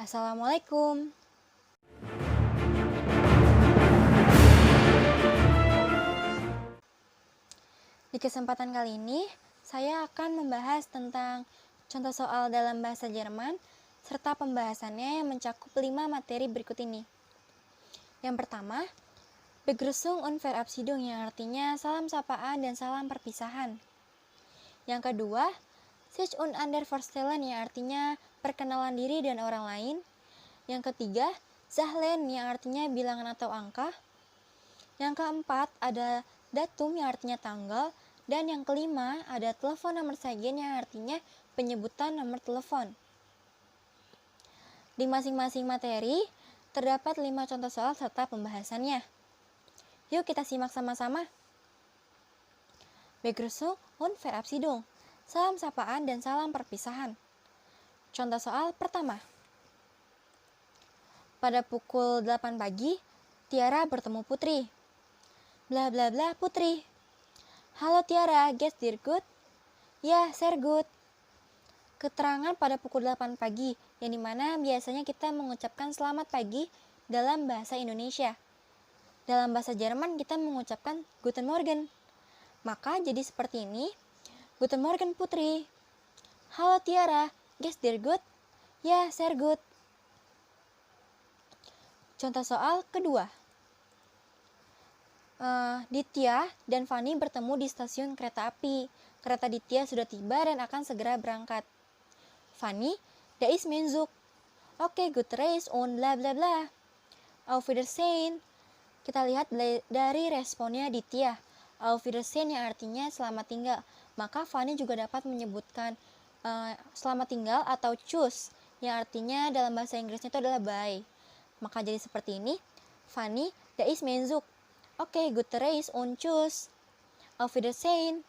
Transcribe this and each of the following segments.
Assalamualaikum. Di kesempatan kali ini, saya akan membahas tentang contoh soal dalam bahasa Jerman, serta pembahasannya yang mencakup 5 materi berikut ini. Yang pertama, Begrüßung und Verabschiedung yang artinya salam sapaan dan salam perpisahan. Yang kedua, Sich und ander Vorstellen yang artinya perkenalan diri dan orang lain. Yang ketiga, Zahlen yang artinya bilangan atau angka. Yang keempat, ada datum yang artinya tanggal. Dan yang kelima, ada telepon nomor sajen yang artinya penyebutan nomor telepon. Di masing-masing materi, terdapat 5 contoh soal serta pembahasannya. Yuk kita simak sama-sama. Begrüßung und Verabschiedung. Salam sapaan dan salam perpisahan. Contoh soal pertama. Pada pukul 8 pagi, Tiara bertemu Putri. Bla bla bla Putri. Halo Tiara, geht's dir gut? Ya, sehr gut. Keterangan pada pukul 8 pagi, yang dimana biasanya kita mengucapkan selamat pagi dalam bahasa Indonesia. Dalam bahasa Jerman kita mengucapkan Guten Morgen. Maka jadi seperti ini. Guten Morgen Putri. Halo Tiara, geht's dir gut? Ya, sehr gut. Contoh soal kedua. Ditya dan Fanny bertemu di stasiun kereta api. Kereta Ditya sudah tiba dan akan segera berangkat. Fanny, da ist mein Zug. Oke, good race und bla bla bla. Auf Wiedersehen. Kita lihat dari responnya Ditya. Auf Wiedersehen yang artinya selamat tinggal. Maka Fanny juga dapat menyebutkan selamat tinggal atau tschüss yang artinya dalam bahasa Inggrisnya itu adalah bye. Maka jadi seperti ini. Fanny, da ist mein Zug. Oke, good race und tschüss. Auf Wiedersehen.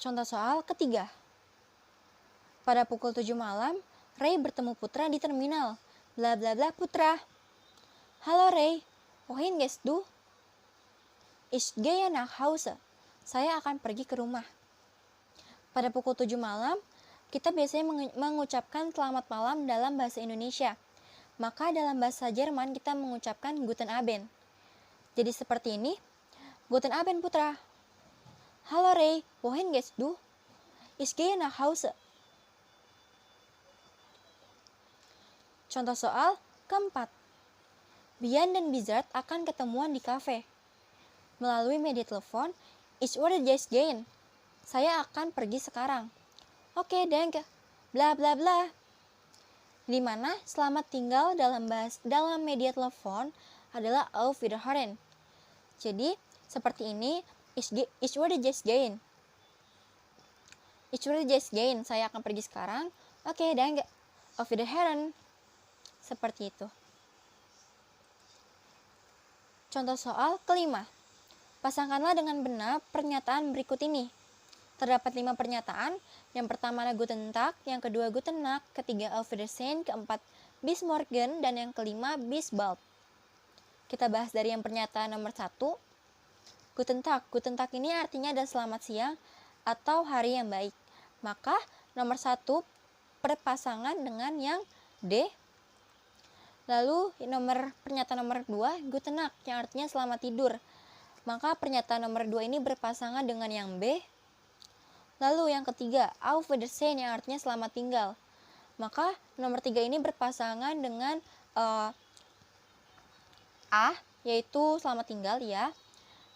Contoh soal ketiga. Pada pukul 7 malam, Ray bertemu Putra di terminal. Bla bla bla Putra. Halo Ray, wohin gehst du? Ich gehe nach Hause. Saya akan pergi ke rumah. Pada pukul 7 malam, kita biasanya mengucapkan selamat malam dalam bahasa Indonesia. Maka dalam bahasa Jerman kita mengucapkan Guten Abend. Jadi seperti ini. Guten Abend Putra. Halo Ray, wohin gehst du? Ich gehe nach Hause. Contoh soal keempat. Bian dan Bizard akan ketemuan di kafe. Melalui media telepon, ich werde jetzt gehen. Saya akan pergi sekarang. Oke, danke. Bla bla bla. Di mana selamat tinggal dalam media telepon adalah auf Wiederhören. Jadi, seperti ini, ich werde jetzt gehen. Ich werde jetzt gehen. Saya akan pergi sekarang. Oke, danke. Auf Wiederhören. Seperti itu. Contoh soal kelima. Pasangkanlah dengan benar pernyataan berikut ini. Terdapat 5 pernyataan. Yang pertama adalah Guten Tag, yang kedua Guten Nacht, ketiga Auf Wiedersehen, keempat Bis Morgen, dan yang kelima Bis bald. Kita bahas dari yang pernyataan nomor 1. Guten Tag. Guten Tag ini artinya ada selamat siang atau hari yang baik. Maka nomor 1 berpasangan dengan yang D. Lalu pernyataan nomor 2 Guten Nacht yang artinya selamat tidur. Maka pernyataan nomor 2 ini berpasangan dengan yang B. Lalu yang ketiga, Auf Wiedersehen yang artinya selamat tinggal. Maka nomor 3 ini berpasangan dengan A, yaitu selamat tinggal ya.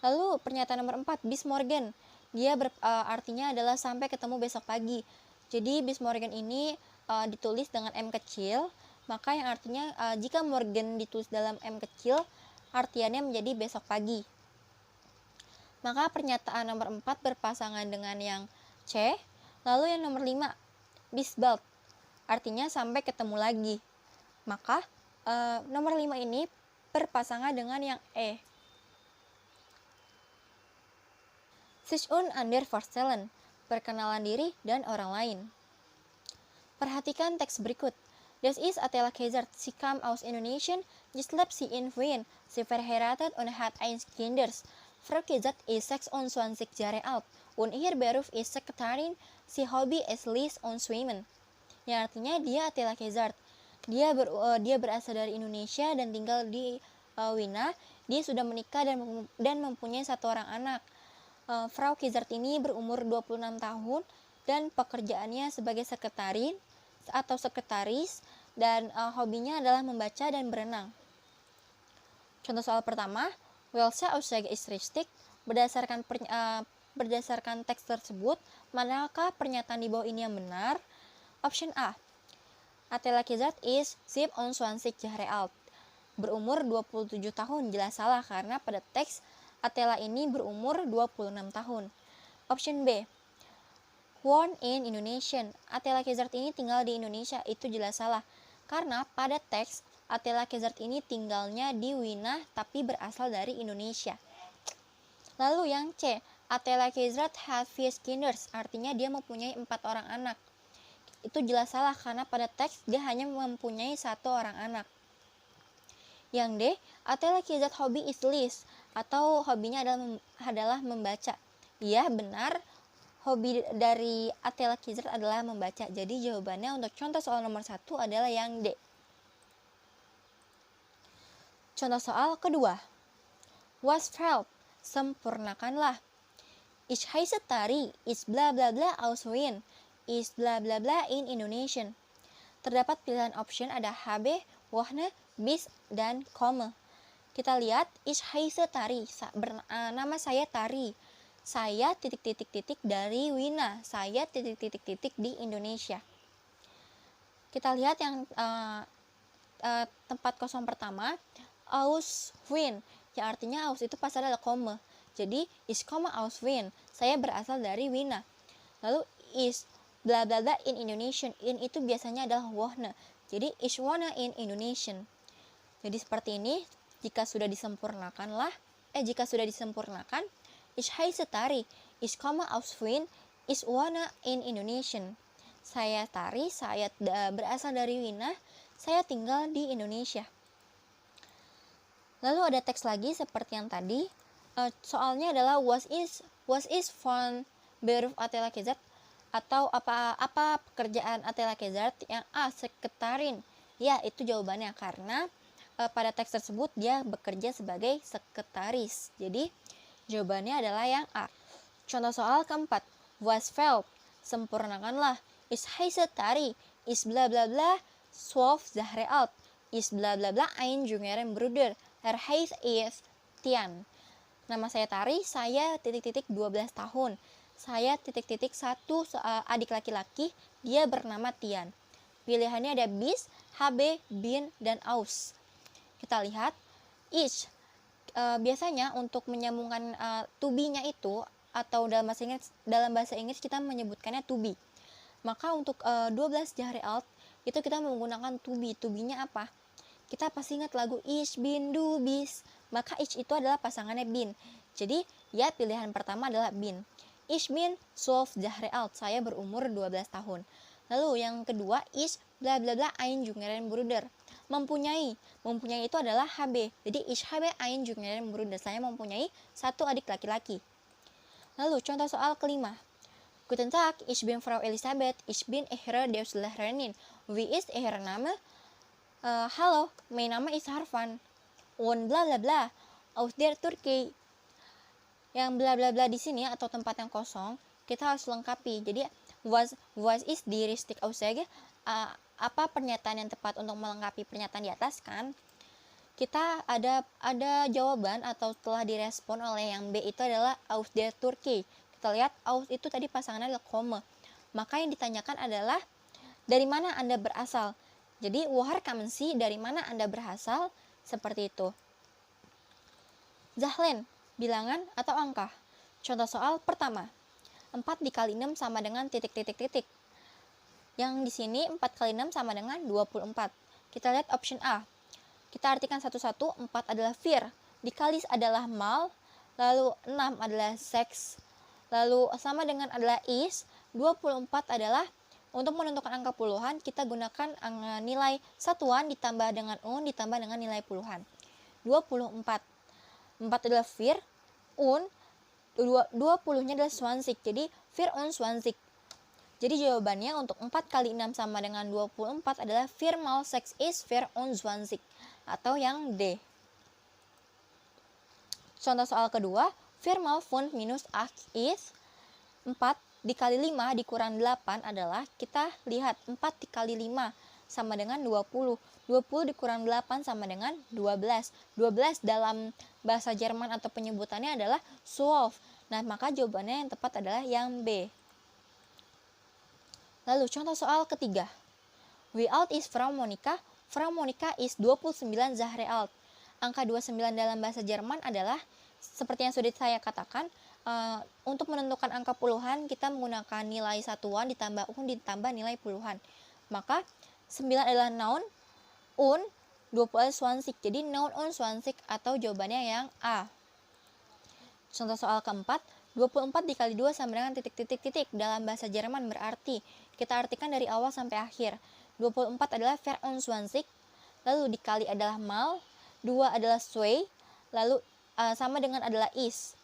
Lalu pernyataan nomor 4, Bis Morgen. Dia artinya adalah sampai ketemu besok pagi. Jadi Bis Morgen ini ditulis dengan M kecil. Maka yang artinya jika Morgen ditulis dalam M kecil, artiannya menjadi besok pagi. Maka pernyataan nomor 4 berpasangan dengan yang C. Lalu yang nomor 5, Bis bald, artinya sampai ketemu lagi. Maka nomor 5 ini berpasangan dengan yang E. Sich und ander Vorstellen, perkenalan diri dan orang lain. Perhatikan teks berikut. Das ist Attila Kaiser. Sie kam aus Indonesien, jetzt lebt sie in Wien. Sie verheiratet und hat 1 Kinder. Frau Kaiser ist 26 Jahre alt und ihr Beruf ist Sekretärin. Sie Hobby ist Lesen und Schwimmen. yang artinya dia Attila Kezart. Dia berasal dari Indonesia dan tinggal di Wina. Dia sudah menikah dan mempunyai 1 orang anak. Frau Kezart ini berumur 26 tahun dan pekerjaannya sebagai sekretaris dan hobinya adalah membaca dan berenang. Contoh soal pertama, welche Aussage ist richtig? Berdasarkan teks tersebut, manakah pernyataan di bawah ini yang benar? Option A. Attila Kezart is 27 Jahre alt. Berumur 27 tahun, jelas salah karena pada teks Attila ini berumur 26 tahun. Option B. Born in Indonesia. Attila Kezart ini tinggal di Indonesia, itu jelas salah karena pada teks Attila Kezart ini tinggalnya di Wina tapi berasal dari Indonesia. Lalu yang C, Attila Kezart had 5 kinders, artinya dia mempunyai 4 orang anak. Itu jelas salah karena pada teks dia hanya mempunyai 1 orang anak. Yang D, Attila Kezart hobby is list, atau hobinya adalah membaca. Iya, benar. Hobi dari Attila Kezart adalah membaca. Jadi jawabannya untuk contoh soal nomor 1 adalah yang D. Contoh soal kedua. Was felt, sempurnakanlah. Ich heiße Tari, is bla bla bla aus Wien, is bla bla bla in Indonesian. Terdapat pilihan option ada HB, Wahne, bis, dan komme. Kita lihat, ich heiße Tari, nama saya Tari. Saya titik-titik-titik dari Wina, saya titik-titik-titik di Indonesia. Kita lihat yang tempat kosong pertama, aus Wien, yang artinya aus itu pasti adalah komme. Jadi is komme aus Wien, saya berasal dari Wina. Lalu is bla bla bla in Indonesian, in itu biasanya adalah wohne. Jadi is wohne in Indonesian. Jadi seperti ini, jika sudah disempurnakan, ich heiße Tari, ich komme aus Wien, ich wohne in Indonesian. Saya Tari, saya berasal dari Wina, saya tinggal di Indonesia. Lalu ada teks lagi seperti yang tadi. Soalnya adalah was is von Beruf Attila Kezart, atau apa pekerjaan Attila Kezart? Yang A, sekretarin. Ya, itu jawabannya karena pada teks tersebut dia bekerja sebagai sekretaris. Jadi jawabannya adalah yang A. Contoh soal keempat, was felt, sempurnakanlah. Is heiße Tari, is bla bla bla 12 Jahre alt, is bla bla bla ein jüngeren Bruder, heißt is Tian. Nama saya Tari, saya titik-titik 12 tahun. Saya titik-titik 1 adik laki-laki, dia bernama Tian. Pilihannya ada bis, HB, bin, dan aus. Kita lihat, ich. Biasanya untuk menyambungkan to be-nya itu, atau dalam bahasa Inggris kita menyebutkannya to be. Maka untuk 12 Jahre alt, itu kita menggunakan to be. To be-nya apa? Kita pasti ingat lagu Ich bin du bist. Maka ich itu adalah pasangannya bin. Jadi ya pilihan pertama adalah bin. Ich bin 12 Jahre alt. Saya berumur 12 tahun. Lalu yang kedua, ich bla bla bla ein jüngeren Bruder. Mempunyai itu adalah HB. Jadi ich habe ein jüngeren Bruder. Saya mempunyai 1 adik laki-laki. Lalu contoh soal kelima. Guten Tag, ich bin Frau Elisabeth. Ich bin Ihre Deutschlehrerin. Wie ist Ihr Name? Halo, mein Name ist Harfan. Und bla bla bla aus der Turkei. Yang bla bla bla di sini atau tempat yang kosong kita harus lengkapi. Jadi was is die richtige Aussage? Apa pernyataan yang tepat untuk melengkapi pernyataan di atas kan? Kita ada jawaban atau telah direspon oleh yang B itu adalah aus der Turkei. Kita lihat aus itu tadi pasangannya adalah komme. Maka yang ditanyakan adalah dari mana Anda berasal? Jadi woher kommen Sie, dari mana Anda berasal? Seperti itu. Zahlen, bilangan atau angka. Contoh soal pertama. 4 dikali 6 sama dengan titik-titik-titik. Yang di sini 4 kali 6 sama dengan 24. Kita lihat option A. Kita artikan satu-satu. 4 adalah vir, dikali adalah mal, lalu 6 adalah seks, lalu sama dengan adalah is. 24 adalah untuk menentukan angka puluhan, kita gunakan nilai satuan ditambah dengan ditambah dengan nilai puluhan. 24. 4 adalah vir, 20-nya adalah 20. Jadi vir und 20. Jadi jawabannya untuk 4 kali 6 sama dengan 24 adalah viermal 6 is 24 atau yang D. Contoh soal kedua, viermal 5 minus 8 is 4 dikali 5 dikurang 8 adalah, kita lihat 4 dikali 5 sama dengan 20. 20 dikurang 8 sama dengan 12. 12 dalam bahasa Jerman atau penyebutannya adalah 12. Nah, maka jawabannya yang tepat adalah yang B. Lalu contoh soal ketiga. Wie alt is Frau Monika? Frau Monika is 29 Jahre alt. Angka 29 dalam bahasa Jerman adalah, seperti yang sudah saya katakan, untuk menentukan angka puluhan kita menggunakan nilai satuan ditambah ditambah nilai puluhan. Maka 9 adalah noun, 20 adalah 20. Jadi noun 20 atau jawabannya yang A. Contoh soal keempat, 24 dikali 2 sama dengan titik-titik-titik. Dalam bahasa Jerman berarti, kita artikan dari awal sampai akhir. 24 adalah 24, lalu dikali adalah mal, 2 adalah zwei, lalu sama dengan adalah is.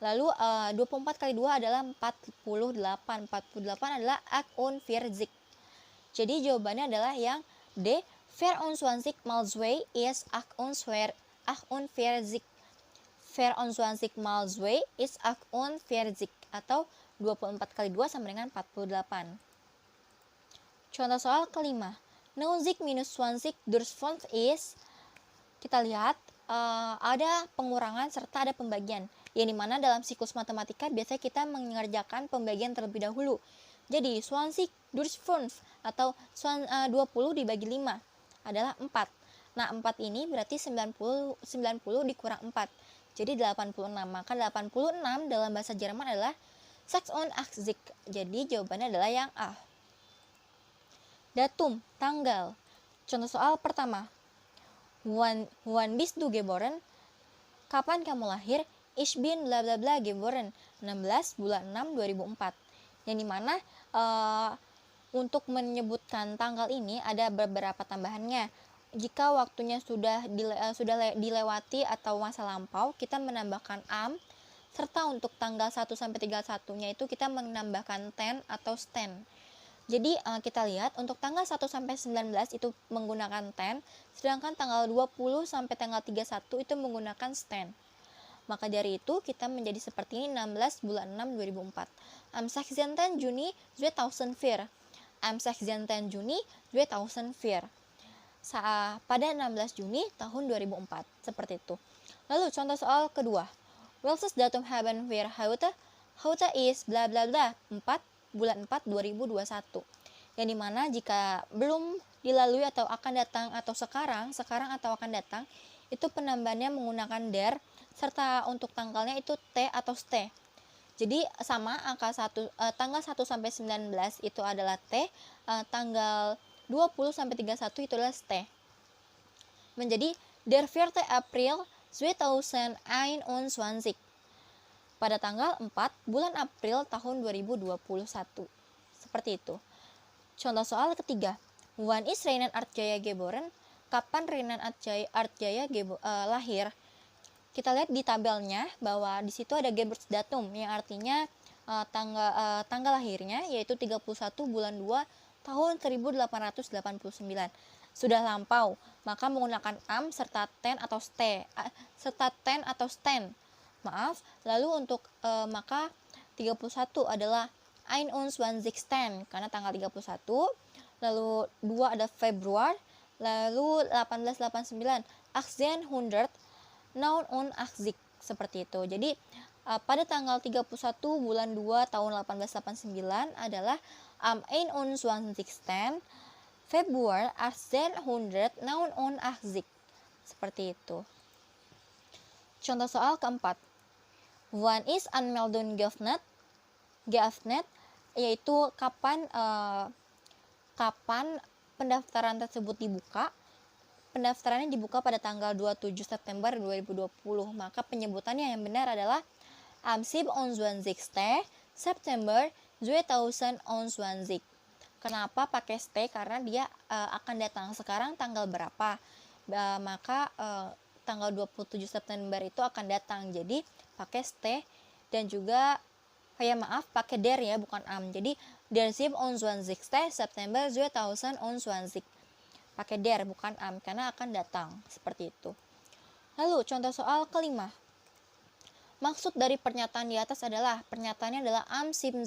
Lalu 24 kali 2 adalah 48. 48 adalah 48. Jadi jawabannya adalah yang D. 24 mal zwei is 48. 24 mal zwei is 48 atau 24 kali 2 sama dengan 48. Contoh soal kelima. 90 minus 20 durch 5 is, kita lihat ada pengurangan serta ada pembagian. Yang dimana dalam siklus matematika biasanya kita mengerjakan pembagian terlebih dahulu. Jadi 20 durch 5 atau 20 dibagi 5 adalah 4. Nah, 4 ini berarti 90 dikurang 4. Jadi 86. Maka 86 dalam bahasa Jerman adalah 86. Jadi jawabannya adalah yang A. Datum, tanggal. Contoh soal pertama. Wann bist du geboren? Kapan kamu lahir? Ich bin bla bla bla geboren. 16 bulan 6 2004. Yang dimana untuk menyebutkan tanggal ini ada beberapa tambahannya. Jika waktunya sudah dilewati atau masa lampau, kita menambahkan am, serta untuk tanggal 1 sampai 31-nya itu kita menambahkan ten atau sten. Jadi kita lihat untuk tanggal 1 sampai 19 itu menggunakan ten, sedangkan tanggal 20 sampai tanggal 31 itu menggunakan sten. Maka dari itu kita menjadi seperti ini, 16 bulan 6 2004. Am 16. Juni 2004. Am 16. Juni 2004. Pada 16 Juni tahun 2004. Seperti itu. Lalu contoh soal kedua. Welches Datum haben wir heute? Heute is bla bla bla 4 bulan 4 2021. Yang dimana jika belum dilalui atau akan datang atau sekarang atau akan datang, itu penambahannya menggunakan der, serta untuk tanggalnya itu T atau ST. Jadi sama angka tanggal 1 sampai 19 itu adalah T, tanggal 20 sampai 31 itu adalah ST. Menjadi der 4. April 2021. Pada tanggal 4 bulan April tahun 2021. Seperti itu. Contoh soal ketiga. Wann ist Reinhard Artjaya geboren? Kapan Reinhard Artjaya lahir? Kita lihat di tabelnya bahwa di situ ada Geburtsdatum yang artinya tanggal lahirnya yaitu 31 bulan 2 tahun 1889. Sudah lampau, maka menggunakan am serta ten atau sten. Maaf, lalu untuk maka 31 adalah 21 karena tanggal 31. Lalu 2 ada Februari, lalu 1889 1800 noun und 80 seperti itu. Jadi pada tanggal 31 bulan 2 tahun 1889 adalah am 21 Februari 1800 noun und 80. Seperti itu. Contoh soal keempat. Wann ist Anmeldung geöffnet? Yaitu kapan pendaftaran tersebut dibuka. Pendaftarannya dibuka pada tanggal 27 September 2020. Maka penyebutannya yang benar adalah am 27. September 2021. Kenapa pakai ste? Karena dia akan datang sekarang tanggal berapa. Maka tanggal 27 September itu akan datang. Jadi pakai ste dan juga Oh ya maaf, pakai der ya, bukan am. Jadi der 27. September 2020. Pakai der, bukan am, karena akan datang. Seperti itu. Lalu, contoh soal kelima. Maksud dari pernyataan di atas adalah, pernyataannya adalah am 17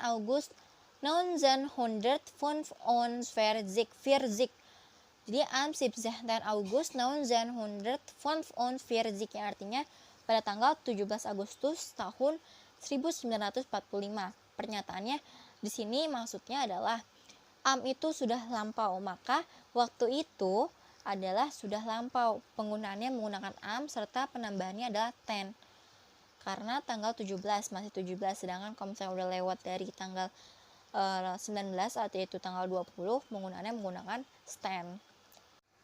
August 1945. Jadi am 17 August 1945, yang artinya pada tanggal 17 Agustus tahun 1945. Pernyataannya di sini maksudnya adalah am itu sudah lampau, maka waktu itu adalah sudah lampau. Penggunaannya menggunakan am serta penambahannya adalah 10. Karena tanggal 17 masih 17, sedangkan kalau misalnya udah lewat dari tanggal 19 yaitu tanggal 20, menggunakan stand.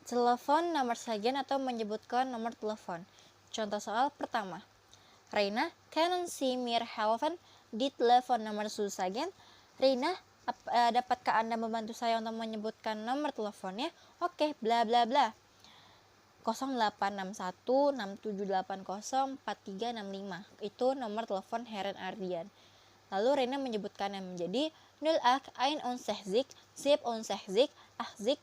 Telepon nomor sajen atau menyebutkan nomor telepon. Contoh soal pertama. Reina, kan si mir helpen di telepon nomor sajen? Reina, dapatkah Anda membantu saya untuk menyebutkan nomor teleponnya? Oke, bla bla bla. 086167804365. Itu nomor telepon Heren Ardian. Lalu Reina menyebutkannya menjadi 0861 760 80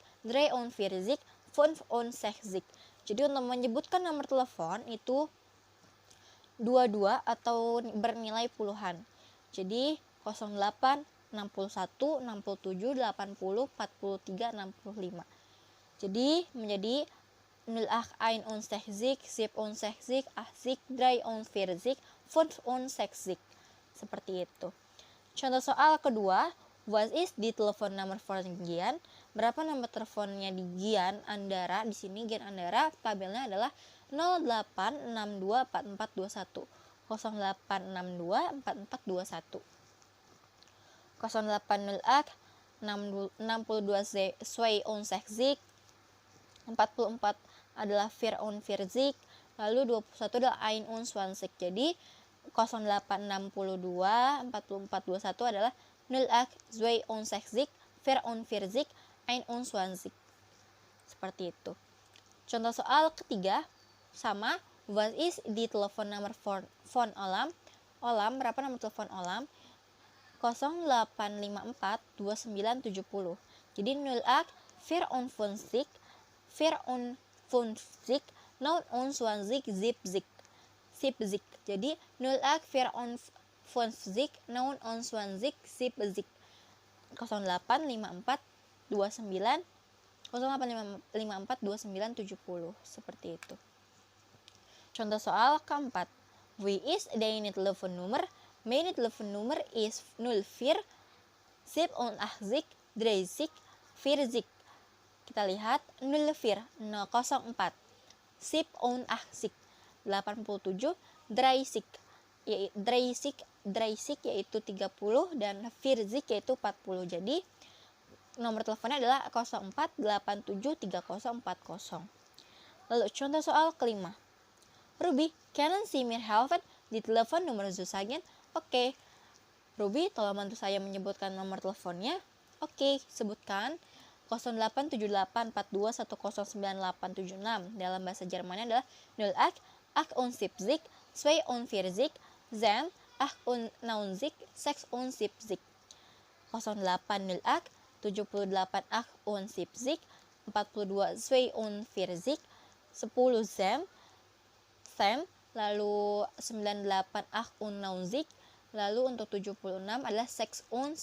43 65. Jadi untuk menyebutkan nomor telepon itu 22 atau bernilai puluhan. Jadi 08 61 67 80 43 65. Jadi menjadi 0861 760 80 43 65. Seperti itu. Contoh soal kedua, what is di telepon nomor Gian? Berapa nomor teleponnya di Gian Andara? Di sini Gian Andara tabelnya adalah 08624421. 08624421. 080 62 Sway on Sexzik. 44 adalah Fir on Firzik. Lalu 21 adalah Ain on Swansik. Jadi 0862 4421 adalah 0 Zway on Sexzik, Fir on Firzik, Ain on Swansik. Seperti itu. Contoh soal ketiga sama, what is di telepon nomor phone Olam? Olam, berapa nomor telepon Olam? 0854 2970. Jadi 0 Fir on Funzik, Fir on Funzik, non on Swansik, Zipzik. Sipzik. Jadi 0 Fir on Funzik, non on Swansik, Sipzik. 0854 29 0854 2970. Seperti itu. Contoh soal keempat. We is daily telepon nummer. Mijn telepon nummer is 04 780 30 40. Kita lihat 04 004 780 87 30 yaitu 30 dan 40 yaitu 40. Jadi nomor teleponnya adalah 04873040. Lalu contoh soal kelima. Ruby, can si mir helpen di telepon nomor Zusagen? Oke. Ruby, tolong bantu saya menyebutkan nomor teleponnya. Oke, sebutkan 087842109876. Dalam bahasa Jermannya adalah 0878 42 Zen 98 6 0808 78 78 42 42 10 Zen, lalu 98 lalu untuk 76 adalah 6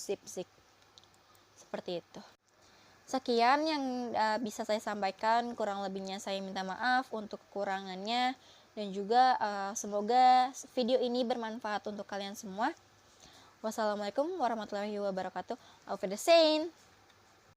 Seperti itu. Sekian yang bisa saya sampaikan, kurang lebihnya saya minta maaf untuk kekurangannya, dan juga semoga video ini bermanfaat untuk kalian semua. Wassalamualaikum warahmatullahi wabarakatuh. Auf Wiedersehen.